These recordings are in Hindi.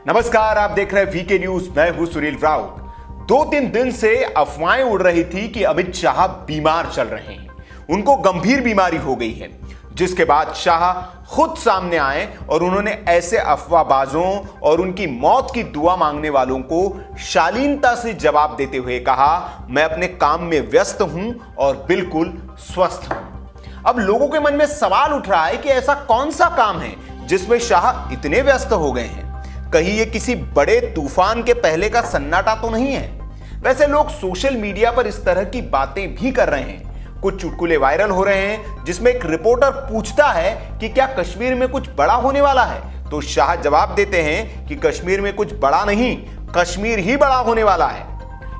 नमस्कार, आप देख रहे हैं वीके न्यूज। मैं हूं सुनील राउत। 2-3 दिन से अफवाहें उड़ रही थी कि अमित शाह बीमार चल रहे हैं, उनको गंभीर बीमारी हो गई है, जिसके बाद शाह खुद सामने आए और उन्होंने ऐसे अफवाहबाजों और उनकी मौत की दुआ मांगने वालों को शालीनता से जवाब देते हुए कहा, मैं अपने काम में व्यस्त हूं और बिल्कुल स्वस्थ हूं। अब लोगों के मन में सवाल उठ रहा है कि ऐसा कौन सा काम है जिसमें शाह इतने व्यस्त हो गए हैं। कहीं ये किसी बड़े तूफान के पहले का सन्नाटा तो नहीं है। वैसे लोग सोशल मीडिया पर इस तरह की बातें भी कर रहे हैं। कुछ चुटकुले वायरल हो रहे हैं जिसमें एक रिपोर्टर पूछता है कि क्या कश्मीर में कुछ बड़ा होने वाला है, तो शाह जवाब देते हैं कि कश्मीर में कुछ बड़ा नहीं, कश्मीर ही बड़ा होने वाला है।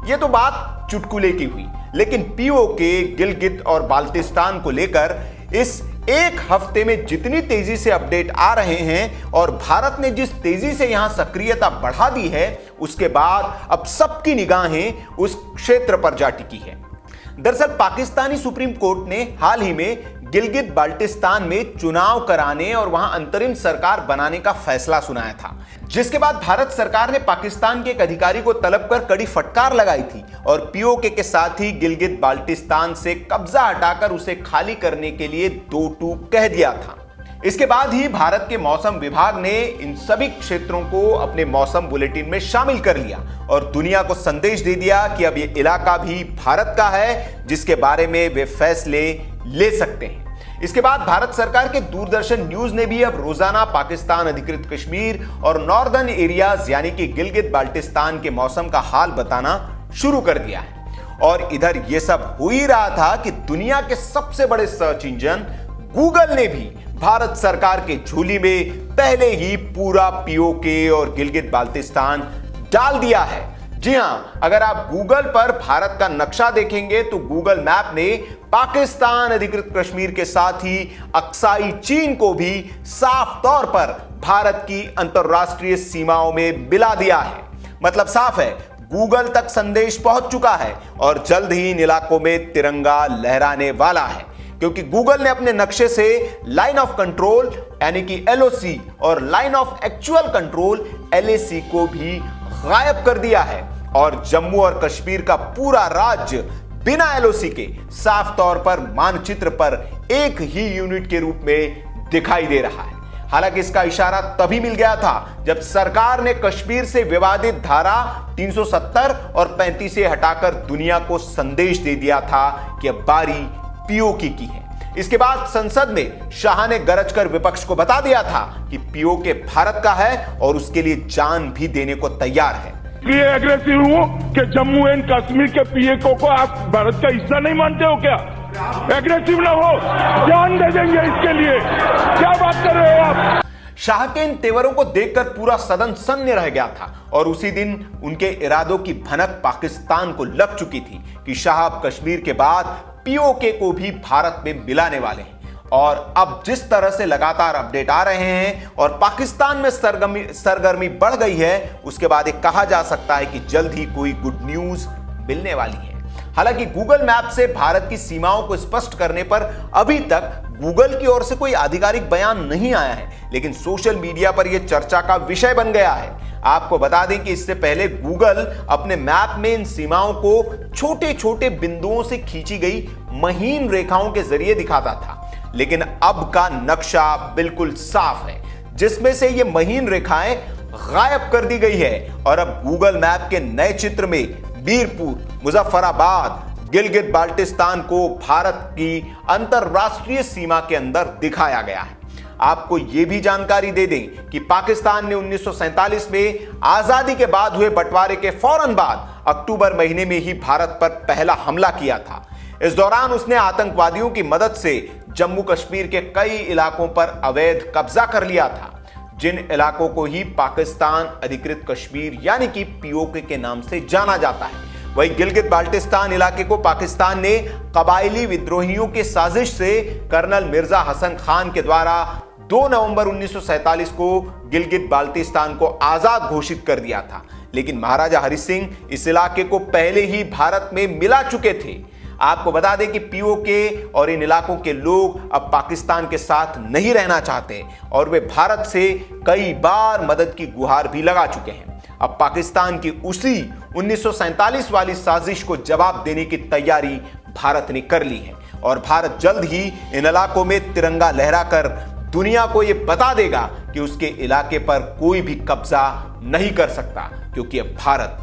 यह तो बात चुटकुले की हुई, लेकिन पीओके, गिलगित और बाल्टिस्तान को लेकर इस एक हफ्ते में जितनी तेजी से अपडेट आ रहे हैं और भारत ने जिस तेजी से यहां सक्रियता बढ़ा दी है, उसके बाद अब सबकी निगाहें उस क्षेत्र पर जा टिकी है। दरअसल पाकिस्तानी सुप्रीम कोर्ट ने हाल ही में गिलगित बाल्टिस्तान में चुनाव कराने और वहां अंतरिम सरकार बनाने का फैसला सुनाया था, जिसके बाद भारत सरकार ने पाकिस्तान के एक अधिकारी को तलब कर कड़ी फटकार लगाई थी और पीओके के साथ ही गिलगित बाल्टिस्तान से कब्जा हटाकर उसे खाली करने के लिए 2 टूक कह दिया था। इसके बाद ही भारत के मौसम विभाग ने इन सभी क्षेत्रों को अपने मौसम बुलेटिन में शामिल कर लिया और दुनिया को संदेश दे दिया कि अब ये इलाका भी भारत का है, जिसके बारे में वे फैसले ले सकते हैं। इसके बाद भारत सरकार के दूरदर्शन न्यूज ने भी अब रोजाना पाकिस्तान अधिकृत कश्मीर और नॉर्दर्न एरियाज यानी कि गिलगित बाल्टिस्तान के मौसम का हाल बताना शुरू कर दिया है। और इधर यह सब हो ही रहा था कि दुनिया के सबसे बड़े सर्च इंजन गूगल ने भी भारत सरकार के झोली में पहले ही पूरा पीओके और गिलगित बाल्टिस्तान डाल दिया है। जी हां, अगर आप गूगल पर भारत का नक्शा देखेंगे तो गूगल मैप ने पाकिस्तान अधिकृत कश्मीर के साथ ही अक्साई चीन को भी साफ तौर पर भारत की अंतरराष्ट्रीय सीमाओं में मिला दिया है। मतलब साफ है, गूगल तक संदेश पहुंच चुका है और जल्द ही इन इलाकों में तिरंगा लहराने वाला है, क्योंकि गूगल ने अपने नक्शे से लाइन ऑफ कंट्रोल यानी कि एलओसी और line of actual control LAC को भी गायब कर दिया है और जम्मू और कश्मीर का पूरा राज्य बिना एलओसी के साफ तौर पर मानचित्र पर एक ही यूनिट के रूप में दिखाई दे रहा है। हालांकि इसका इशारा तभी मिल गया था जब सरकार ने कश्मीर से विवादित धारा 370 और 35 से हटाकर दुनिया को संदेश दे दिया था कि अब बारी पीओके की है। इसके बाद संसद में शाह ने गरज कर विपक्ष को बता दिया था कि पीओके भारत का है और उसके लिए जान भी देने को तैयार है। इसलिए एग्रेसिव हूं कि जम्मू एंड कश्मीर के पीओके को आप भारत का हिस्सा नहीं मानते हो क्या? एग्रेसिव ना हो, जान दे देंगे इसके लिए। क्या बात कर रहे हो आप? शाह के इन तेवरों को देखकर पूरा सदन सन्न रह गया था और उसी दिन उनके इरादों की भनक पाकिस्तान को लग चुकी थी कि शाह अब कश्मीर के बाद पीओके को भी भारत में मिलाने वाले हैं। और अब जिस तरह से लगातार अपडेट आ रहे हैं और पाकिस्तान में सरगर्मी बढ़ गई है, उसके बाद एक कहा जा सकता है कि जल्द ही कोई गुड न्यूज मिलने वाली है। हालांकि गूगल मैप से भारत की सीमाओं को स्पष्ट करने पर अभी तक गूगल की ओर से कोई आधिकारिक बयान नहीं आया है, लेकिन सोशल मीडिया पर यह चर्चा का विषय बन गया है। आपको बता दें कि इससे पहले गूगल अपने मैप में इन सीमाओं को छोटे छोटे बिंदुओं से खींची गई महीन रेखाओं के जरिए दिखाता था, लेकिन अब का नक्शा बिल्कुल साफ है, जिसमें से ये महीन रेखाएं गायब कर दी गई है और अब गूगल मैप के नए चित्र में बीरपुर, मुजफ्फराबाद, गिलगित बाल्टिस्तान को भारत की अंतरराष्ट्रीय सीमा के अंदर दिखाया गया है। आपको यह भी जानकारी दे दें कि पाकिस्तान ने 1947 में आजादी के बाद हुए बंटवारे के फौरन बाद अक्टूबर महीने में ही भारत पर पहला हमला किया था। इस दौरान उसने आतंकवादियों की मदद से जम्मू कश्मीर के कई इलाकों पर अवैध कब्जा कर लिया था, जिन इलाकों को ही पाकिस्तान अधिकृत कश्मीर यानी कि पीओके के नाम से जाना जाता है। वहीं गिलगित बाल्टिस्तान इलाके को पाकिस्तान ने कबायली विद्रोहियों के साजिश से कर्नल मिर्जा हसन खान के द्वारा 2 नवंबर 1947 को गिलगित बाल्टिस्तान को आजाद घोषित कर दिया था, लेकिन महाराजा हरि सिंह इस इलाके को पहले ही भारत में मिला चुके थे। आपको बता दें कि पीओके और इन इलाकों के लोग अब पाकिस्तान के साथ नहीं रहना चाहते और वे भारत से कई बार मदद की गुहार भी लगा चुके हैं। अब पाकिस्तान की उसी 1947 वाली साजिश को जवाब देने की तैयारी भारत ने कर ली है और भारत जल्द ही इन इलाकों में तिरंगा लहराकर दुनिया को यह बता देगा कि उसके इलाके पर कोई भी कब्जा नहीं कर सकता, क्योंकि अब भारत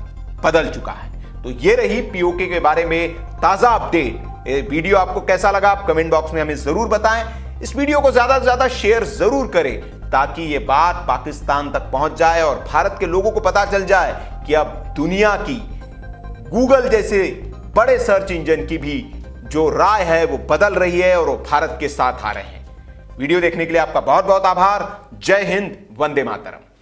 बदल चुका है। तो ये रही पीओके के बारे में ताजा अपडेट। ये वीडियो आपको कैसा लगा आप कमेंट बॉक्स में हमें जरूर बताएं। इस वीडियो को ज्यादा से ज्यादा शेयर जरूर करें ताकि ये बात पाकिस्तान तक पहुंच जाए और भारत के लोगों को पता चल जाए कि अब दुनिया की गूगल जैसे बड़े सर्च इंजन की भी जो राय है वो बदल रही है और वो भारत के साथ आ रहे हैं। वीडियो देखने के लिए आपका बहुत बहुत आभार। जय हिंद, वंदे मातरम।